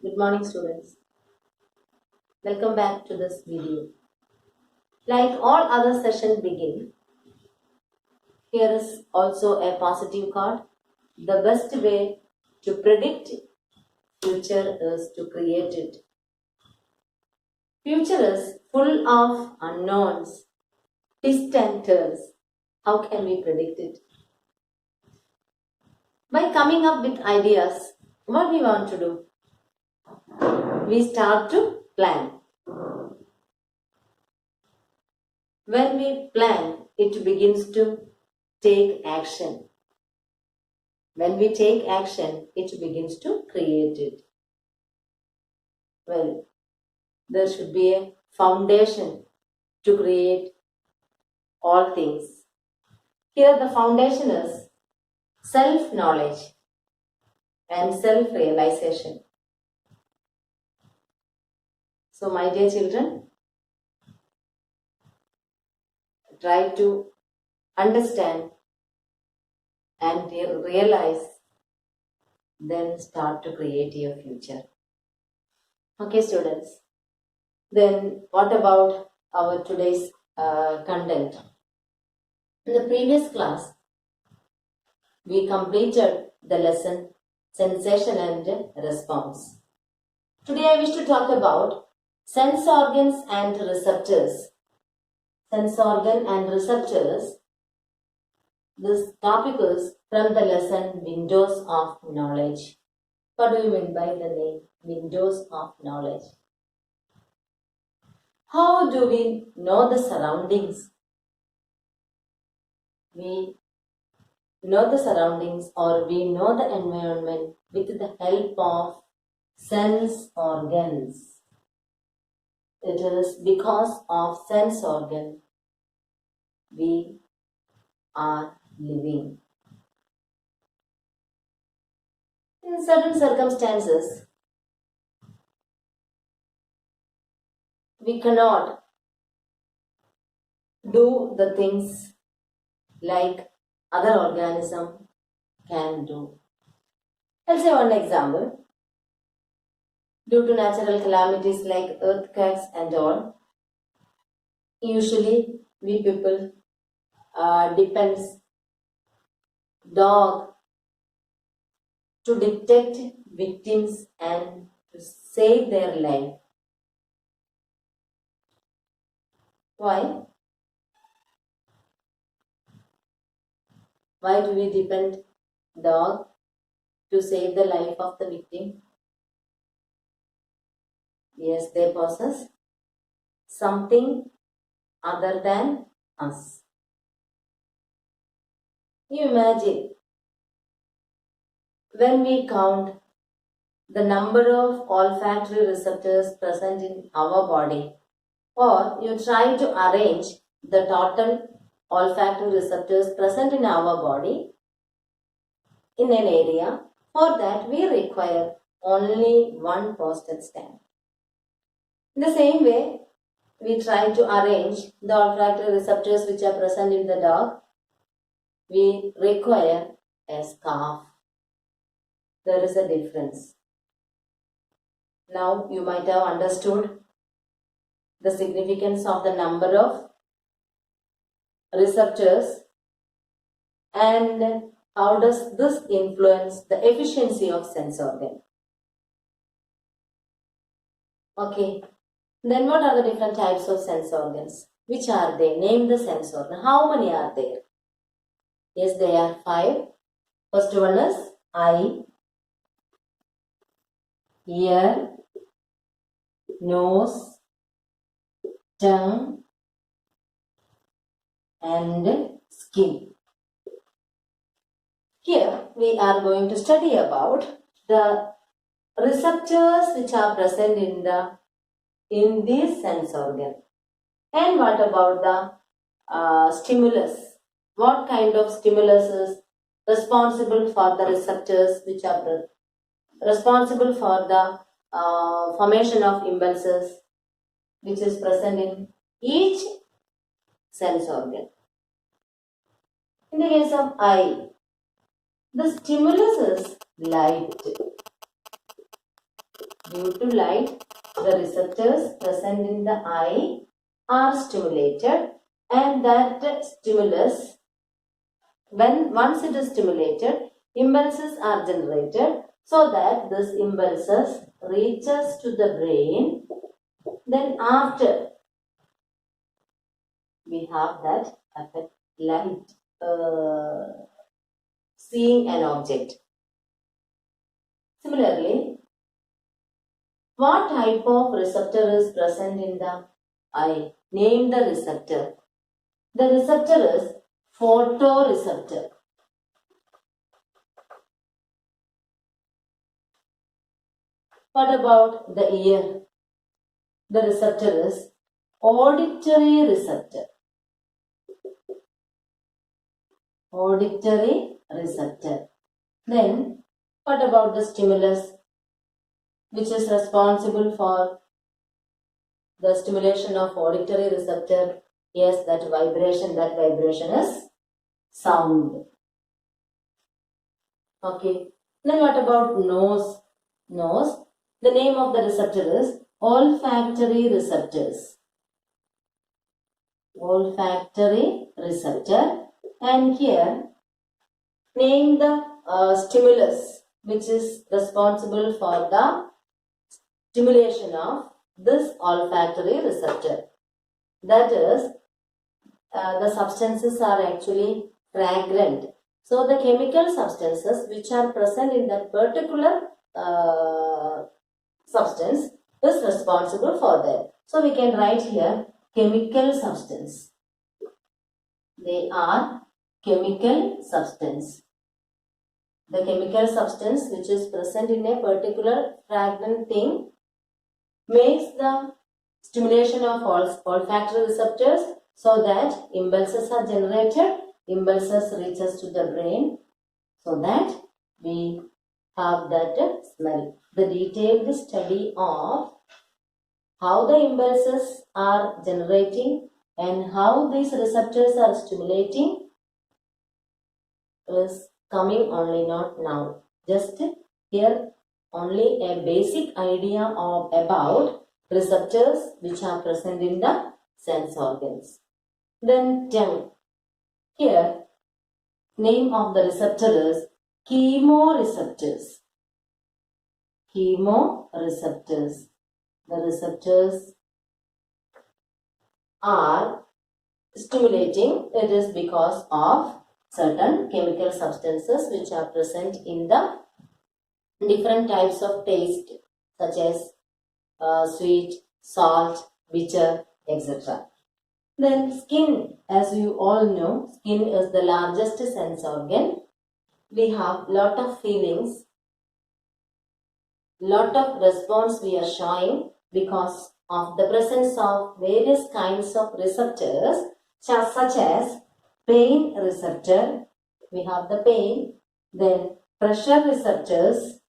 Good morning, students. Welcome back to this video. Like all other sessions begin, here is also a positive card. The best way to predict future is to create it. Future is full of unknowns, twists and turns. How can we predict it? By coming up with ideas, what we want to do? We start to plan. When we plan, it begins to take action. When we take action, it begins to create it. Well, there should be a foundation to create all things. Here, the foundation is self knowledge and self realization. So, my dear children, try to understand and realize, then start to create your future. Okay, students. Then, what about our today's content? In the previous class, we completed the lesson Sensation and Response. Today I wish to talk about sense organs and receptors. Sense organ and receptors. This topic is from the lesson Windows of Knowledge. What do you mean by the name Windows of Knowledge? How do we know the surroundings? We know the surroundings or we know the environment with the help of sense organs. It is because of sense organ we are living. In certain circumstances, we cannot do the things like other organism can do. I'll say one example. Due to natural calamities like earthquakes and all, usually we people depends dog to detect victims and to save their life. Why? Why do we depend dog to save the life of the victim? Yes, they possess something other than us. You imagine when we count the number of olfactory receptors present in our body, or you try to arrange the total olfactory receptors present in our body in an area. For that, we require only one postage stamp. In the same way, we try to arrange the olfactory receptors which are present in the dog. We require a scarf. There is a difference. Now you might have understood the significance of the number of receptors and how does this influence the efficiency of sense organ. Okay, then what are the different types of sense organs? Which are they? Name the sense organ. How many are there? Yes, there are 5. First one is eye, ear, nose, tongue, and skin. Here we are going to study about the receptors which are present in this sense organ. And what about the stimulus? What kind of stimulus is responsible for the receptors which are responsible for the formation of impulses which is present in each sense organ? In the case of eye, the stimulus is light. Due to light, the receptors present in the eye are stimulated, and that stimulus, once it is stimulated, impulses are generated, so that this impulses reaches to the brain. Then after, we have that effect, light, seeing an object. Similarly, what type of receptor is present in the eye? Name the receptor. The receptor is photoreceptor. What about the ear? The receptor is auditory receptor. Auditory receptor. Then, what about the stimulus, which is responsible for the stimulation of auditory receptor? Yes, that vibration is sound. Okay. Then what about nose? Nose. The name of the receptor is olfactory receptors. Olfactory receptor. And here, name the stimulus which is responsible for the stimulation of this olfactory receptor. That is, the substances are actually fragrant. So the chemical substances which are present in that particular substance is responsible for that. So we can write here chemical substance. They are chemical substance. The chemical substance which is present in a particular fragrant thing makes the stimulation of olfactory receptors, so that impulses are generated, impulses reaches to the brain, so that we have that smell. The detailed study of how the impulses are generating and how these receptors are stimulating is coming only not now. Just here only a basic idea of about receptors which are present in the sense organs. Then tongue. Here, name of the receptor is chemoreceptors. Chemoreceptors. The receptors are stimulating. It is because of certain chemical substances which are present in the different types of taste, such as sweet, salt, bitter, etc. Then skin, as you all know, skin is the largest sense organ. We have lot of feelings, lot of response we are showing because of the presence of various kinds of receptors, such as pain receptor, we have the pain, then pressure receptors,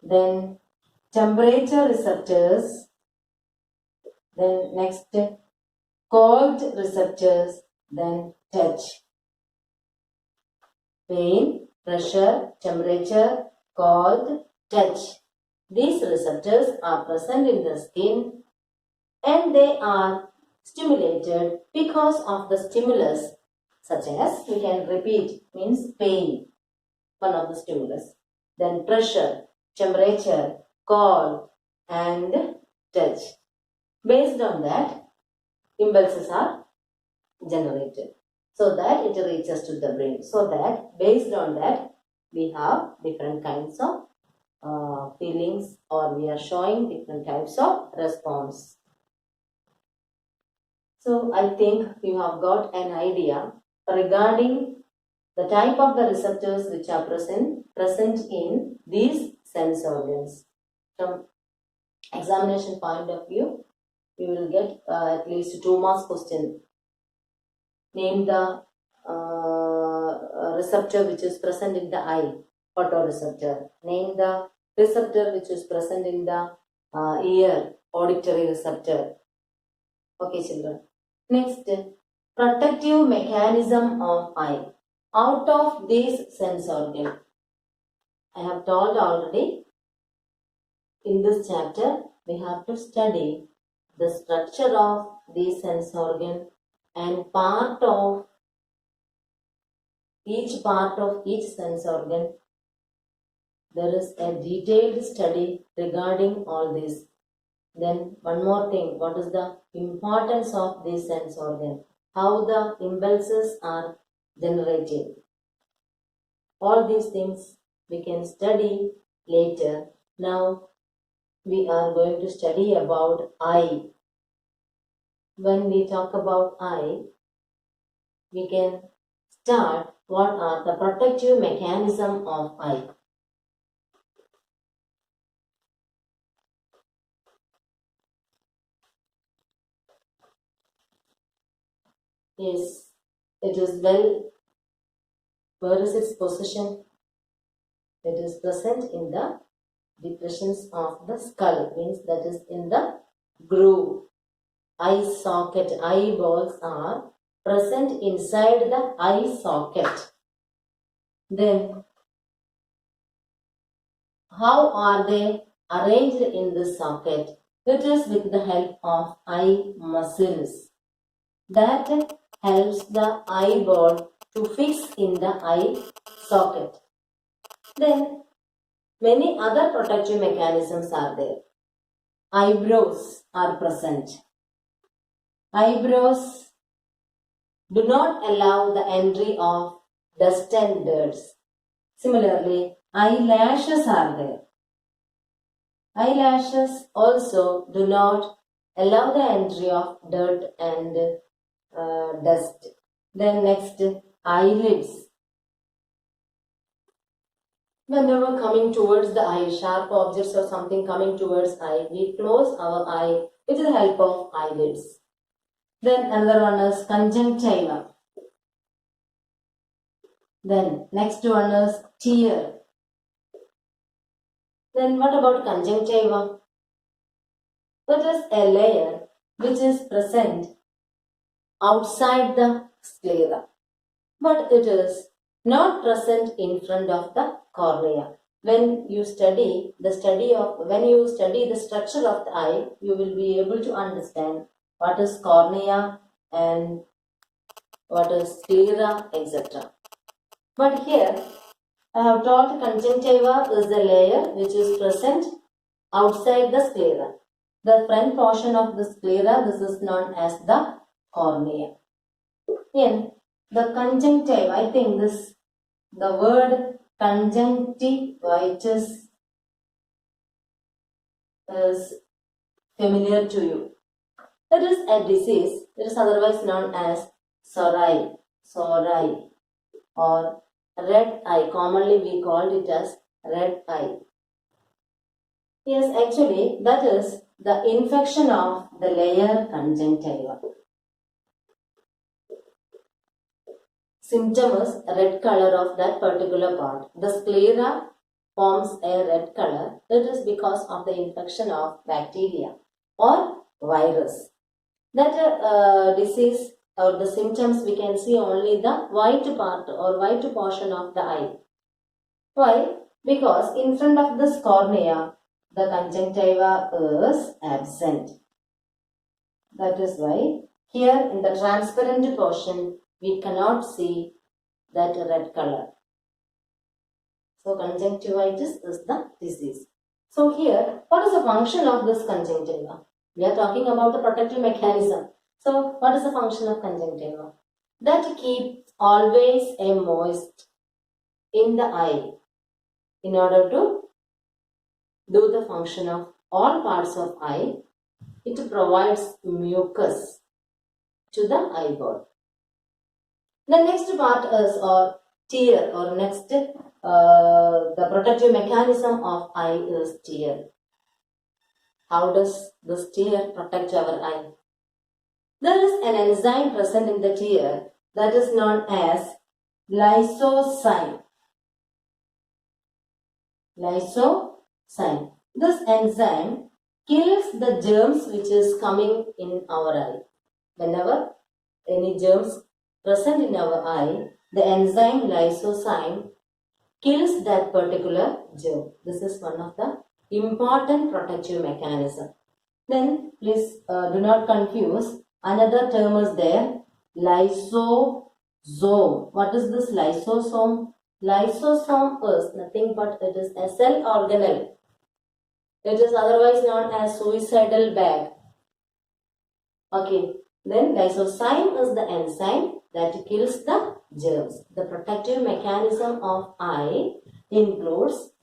then temperature receptors, then next cold receptors, then touch. Pain, pressure, temperature, cold, touch. These receptors are present in the skin and they are stimulated because of the stimulus, such as, we can repeat, means pain, one of the stimulus, then pressure, temperature, cold, and touch. Based on that, impulses are generated so that it reaches to the brain. So that based on that, we have different kinds of feelings, or we are showing different types of response. So I think you have got an idea regarding the type of the receptors which are present in these sense organs. From examination point of view, you will get at least 2 marks question. Name the receptor which is present in the eye, photoreceptor. Name the receptor which is present in the ear, auditory receptor. Okay, children. Next, protective mechanism of eye. Out of these sense organ, I have told already, in this chapter, we have to study the structure of the sense organ and part of each sense organ. There is a detailed study regarding all this. Then one more thing, what is the importance of the sense organ? How the impulses are generated. All these things we can study later. Now we are going to study about eye. When we talk about eye, we can start what are the protective mechanism of eye. Yes, it is well. Where is its position? It is present in the depressions of the skull, means that is in the groove. Eye socket, eyeballs are present inside the eye socket. Then, how are they arranged in the socket? It is with the help of eye muscles. That helps the eyeball to fix in the eye socket. Then, many other protective mechanisms are there. Eyebrows are present. Eyebrows do not allow the entry of dust and dirt. Similarly, eyelashes are there. Eyelashes also do not allow the entry of dirt and dust. Then next, eyelids. Whenever coming towards the eye, sharp objects or something coming towards eye, we close our eye with the help of eyelids. Then another one is conjunctiva. Then next one is tear. Then what about conjunctiva? That is a layer which is present outside the sclera, but it is not present in front of the cornea. When you study the structure of the eye, you will be able to understand what is cornea and what is sclera, etc. But here I have told conjunctiva is the layer which is present outside the sclera. The front portion of the sclera, this is known as the cornea. In the conjunctiva, I think the word conjunctivitis is familiar to you. It is a disease. It is otherwise known as psoriasis, or red eye. Commonly we called it as red eye. Yes, actually that is the infection of the layer conjunctiva. Symptom is red color of that particular part. The sclera forms a red color. It is because of the infection of bacteria or virus. That disease or the symptoms we can see only the white part or white portion of the eye. Why? Because in front of this cornea, the conjunctiva is absent. That is why here in the transparent portion, we cannot see that red color. So conjunctivitis is the disease. So here, what is the function of this conjunctiva? We are talking about the protective mechanism. So what is the function of conjunctiva? That keeps always a moist in the eye in order to do the function of all parts of eye. It provides mucus to the eyeball. The next part is tear, or next the protective mechanism of eye is tear. How does this tear protect our eye? There is an enzyme present in the tear that is known as lysozyme. Lysozyme. This enzyme kills the germs which is coming in our eye. Whenever any germs present in our eye, the enzyme lysozyme kills that particular germ. This is one of the important protective mechanism. Then please do not confuse. Another term is there, lysosome. What is this lysosome? Lysosome is nothing but it is a cell organelle. It is otherwise known as suicidal bag. Okay. Then lysozyme is the enzyme that kills the germs. The protective mechanism of eye includes,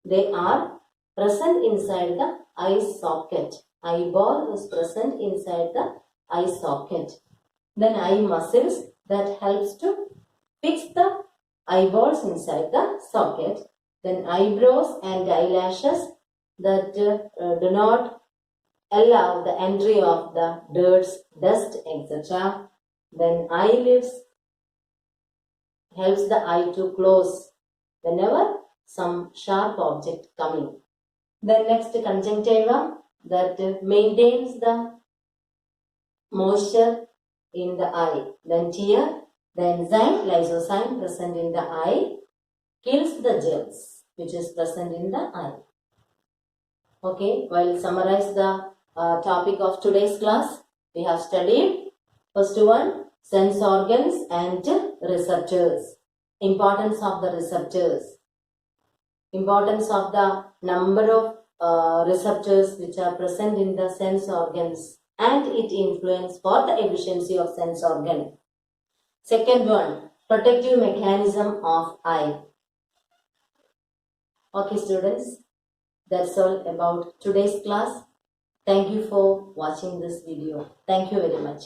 they are present inside the eye socket. Eyeball is present inside the eye socket. Then eye muscles that helps to fix the eyeballs inside the socket. Then eyebrows and eyelashes that do not allow the entry of the dirt, dust, etc. Then eyelids helps the eye to close whenever some sharp object coming. Then next, conjunctiva that maintains the moisture in the eye. Then tear, the enzyme lysozyme present in the eye kills the germs which is present in the eye. Okay, well, summarize the topic of today's class. We have studied first one, sense organs and receptors. Importance of the receptors. Importance of the number of receptors which are present in the sense organs and its influence for the efficiency of sense organ. Second one, protective mechanism of eye. Okay students, that's all about today's class. Thank you for watching this video. Thank you very much.